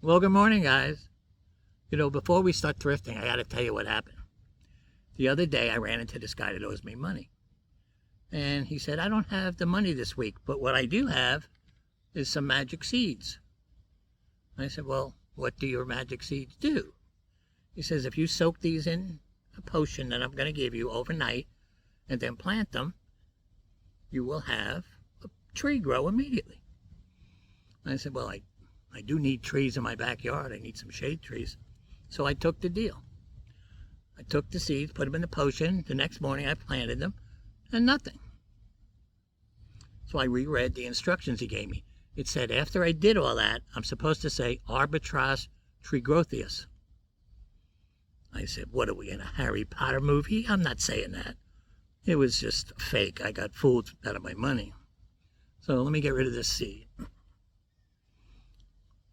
Well, good morning, guys. Before we start thrifting, I got to tell you what happened. The other day, I ran into this guy that owes me money. And he said, I don't have the money this week, but what I do have is some magic seeds. I said, well, what do your magic seeds do? He says, if you soak these in a potion that I'm going to give you overnight and then plant them, you will have a tree grow immediately. I said, well, I do need trees in my backyard. I need some shade trees. So I took the deal. I took the seeds, put them in the potion. The next morning I planted them, and nothing. So I reread the instructions he gave me. It said after I did all that, I'm supposed to say Arbitras trigrothius. I said, what are we, in a Harry Potter movie? I'm not saying that. It was just fake. I got fooled out of my money. So let me get rid of this seed.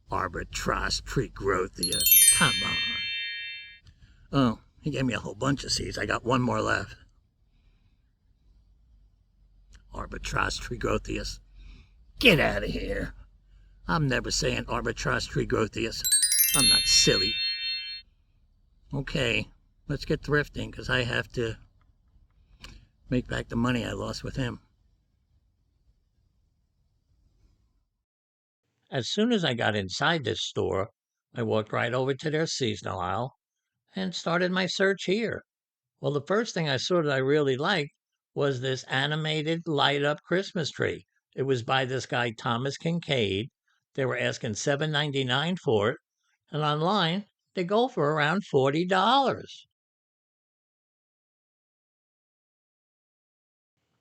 Arbitras trigrothius. Come on. Oh, he gave me a whole bunch of seeds. I got one more left. Arbitras trigrothius. Get out of here. I'm never saying Arbitras trigrothius. I'm not silly. Okay, let's get thrifting because I have to make back the money I lost with him. As soon as I got inside this store, I walked right over to their seasonal aisle and started my search here. Well, the first thing I saw that I really liked was this animated light-up Christmas tree. It was by this guy, Thomas Kincaid. They were asking $7.99 for it, and online, they go for around $40.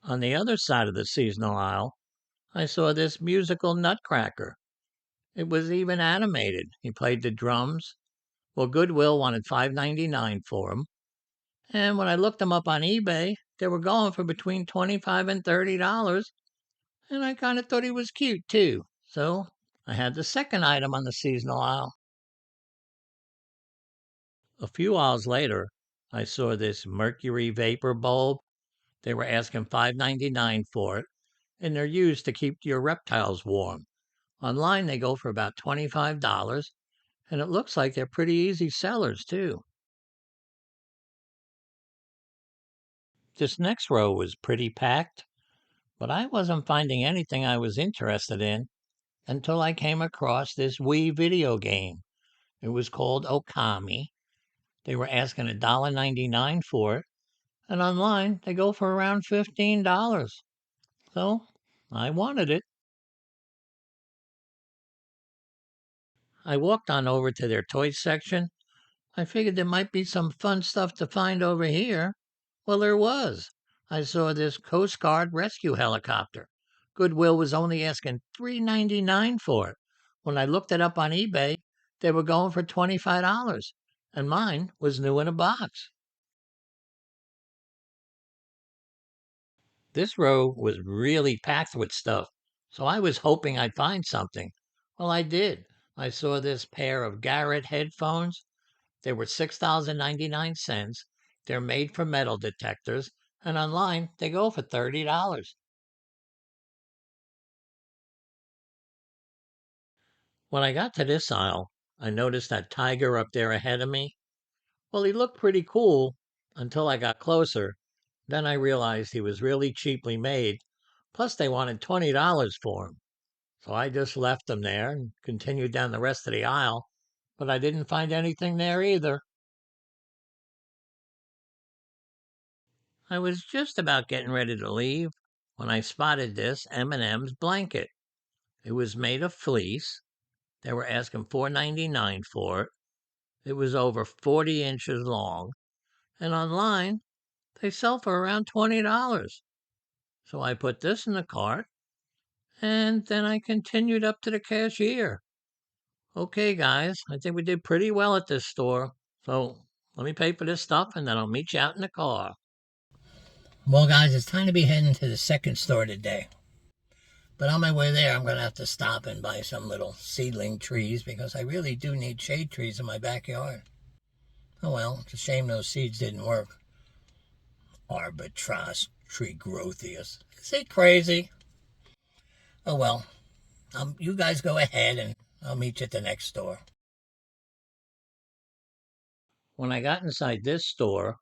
On the other side of the seasonal aisle, I saw this musical nutcracker. It was even animated. He played the drums. Well, Goodwill wanted $5.99 for him. And when I looked them up on eBay, they were going for between $25 and $30. And I kind of thought he was cute, too. So I had the second item on the seasonal aisle. A few hours later, I saw this mercury vapor bulb. They were asking $5.99 for it, and they're used to keep your reptiles warm. Online, they go for about $25, and it looks like they're pretty easy sellers, too. This next row was pretty packed, but I wasn't finding anything I was interested in until I came across this Wii video game. It was called Okami. They were asking $1.99 for it, and online they go for around $15. So I wanted it. I walked on over to their toy section. I figured there might be some fun stuff to find over here. Well, there was. I saw this Coast Guard rescue helicopter. Goodwill was only asking $3.99 for it. When I looked it up on eBay, they were going for $25, and mine was new in a box. This row was really packed with stuff, so I was hoping I'd find something. Well, I did. I saw this pair of Garrett headphones. They were $6.99. They're made for metal detectors, and online they go for $30. When I got to this aisle, I noticed that tiger up there ahead of me. Well, he looked pretty cool until I got closer. Then I realized he was really cheaply made. Plus, they wanted $20 for him. So I just left him there and continued down the rest of the aisle. But I didn't find anything there either. I was just about getting ready to leave when I spotted this M&M's blanket. It was made of fleece. They were asking $4.99 for it. It was over 40 inches long. And online, they sell for around $20. So I put this in the cart, and then I continued up to the cashier. Okay, guys, I think we did pretty well at this store. So let me pay for this stuff, and then I'll meet you out in the car. Well, guys, it's time to be heading to the second store today. But on my way there, I'm going to have to stop and buy some little seedling trees because I really do need shade trees in my backyard. Oh well, it's a shame those seeds didn't work. Arbitras trigrothius. Is it crazy? Oh well, you guys go ahead and I'll meet you at the next store. When I got inside this store,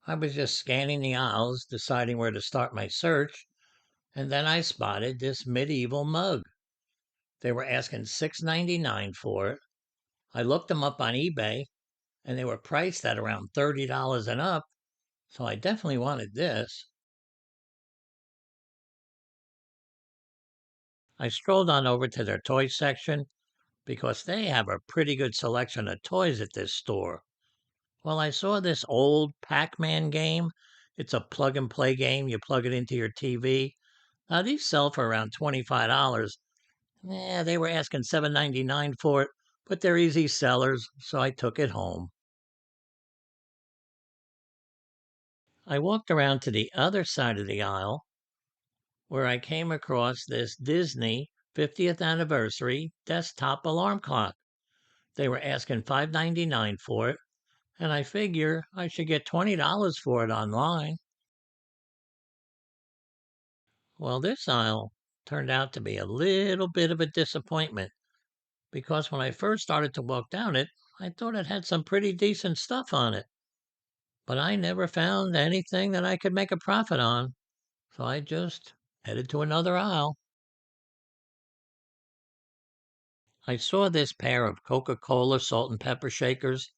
I was just scanning the aisles, deciding where to start my search, and then I spotted this medieval mug. They were asking $6.99 for it. I looked them up on eBay, and they were priced at around $30 and up, so I definitely wanted this. I strolled on over to their toy section because they have a pretty good selection of toys at this store. Well, I saw this old Pac-Man game. It's a plug-and-play game. You plug it into your TV. Now, these sell for around $25. Yeah, they were asking $7.99 for it, but they're easy sellers, so I took it home. I walked around to the other side of the aisle where I came across this Disney 50th anniversary desktop alarm clock. They were asking $5.99 for it, and I figure I should get $20 for it online. Well, this aisle turned out to be a little bit of a disappointment because when I first started to walk down it, I thought it had some pretty decent stuff on it. But I never found anything that I could make a profit on, so I just headed to another aisle. I saw this pair of Coca-Cola salt and pepper shakers.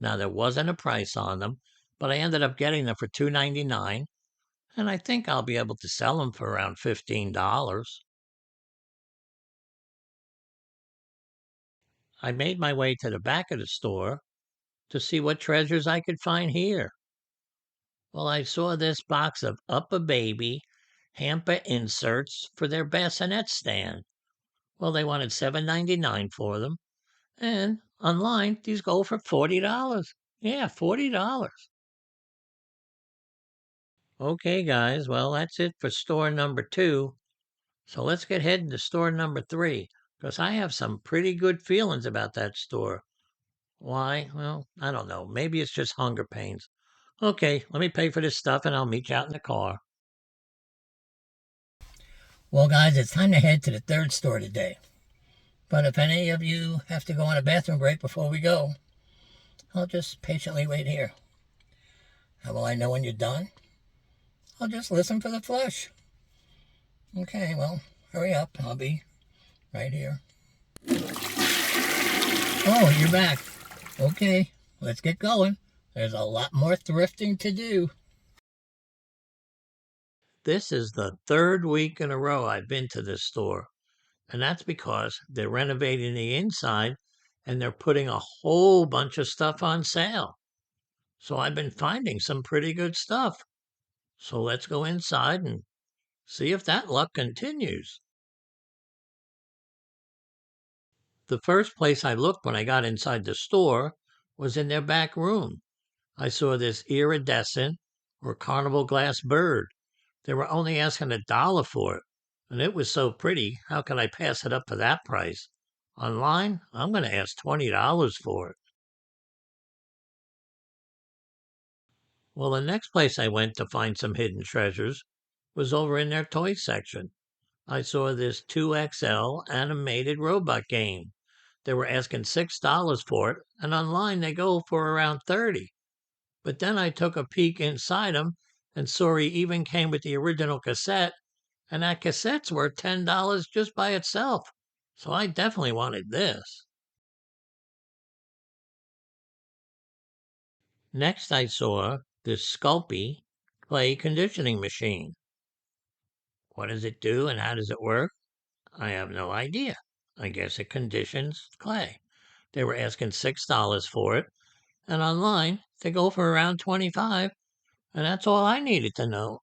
Now, there wasn't a price on them, but I ended up getting them for $2.99, and I think I'll be able to sell them for around $15. I made my way to the back of the store to see what treasures I could find here. Well, I saw this box of Up a Baby hamper inserts for their bassinet stand. Well, they wanted $7.99 for them, and online these go for $40. Yeah, $40. Okay, guys, well, that's it for store number 2. So let's get heading to store number 3, because I have some pretty good feelings about that store. Why? Well, I don't know. Maybe it's just hunger pains. Okay, let me pay for this stuff and I'll meet you out in the car. Well, guys, it's time to head to the third store today. But if any of you have to go on a bathroom break before we go, I'll just patiently wait here. How will I know when you're done? I'll just listen for the flush. Okay, well, hurry up. I'll be right here. Oh, you're back. Okay, let's get going. There's a lot more thrifting to do. This is the third week in a row I've been to this store, and that's because they're renovating the inside and they're putting a whole bunch of stuff on sale. So I've been finding some pretty good stuff. So let's go inside and see if that luck continues. The first place I looked when I got inside the store was in their back room. I saw this iridescent or carnival glass bird. They were only asking $1 for it, and it was so pretty, how could I pass it up for that price? Online, I'm going to ask $20 for it. Well, the next place I went to find some hidden treasures was over in their toy section. I saw this 2XL animated robot game. They were asking $6 for it, and online they go for around 30. But then I took a peek inside them and saw he even came with the original cassette, and that cassette's worth $10 just by itself. So I definitely wanted this. Next I saw this Sculpey clay conditioning machine. What does it do and how does it work? I have no idea. I guess it conditions clay. They were asking $6 for it, and online they go for around 25, and that's all I needed to know.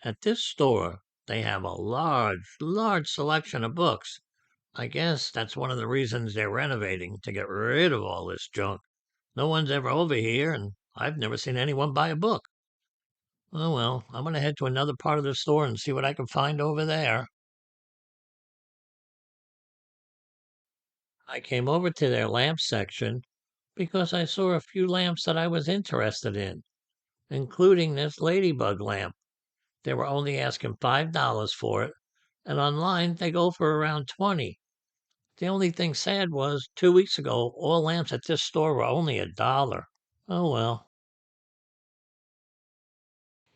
At this store, they have a large selection of books. I guess that's one of the reasons they're renovating, to get rid of all this junk. No one's ever over here, and I've never seen anyone buy a book. Oh well, I'm going to head to another part of the store and see what I can find over there. I came over to their lamp section because I saw a few lamps that I was interested in, including this ladybug lamp. They were only asking $5 for it, and online they go for around 20. The only thing sad was 2 weeks ago, all lamps at this store were only $1. Oh well.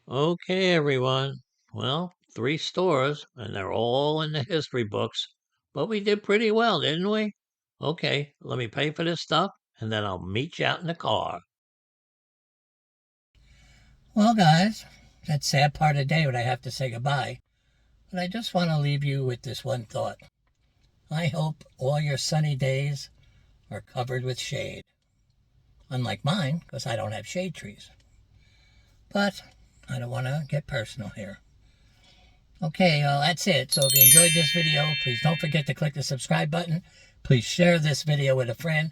Okay, everyone. Well, 3 stores, and they're all in the history books. But we did pretty well, didn't we? Okay, let me pay for this stuff, and then I'll meet you out in the car. Well, guys, that sad part of the day when I have to say goodbye. But I just want to leave you with this one thought. I hope all your sunny days are covered with shade. Unlike mine, because I don't have shade trees. But I don't want to get personal here. Okay, well, that's it. So if you enjoyed this video, please don't forget to click the subscribe button. Please share this video with a friend.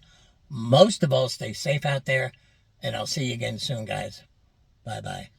Most of all, stay safe out there. And I'll see you again soon, guys. Bye-bye.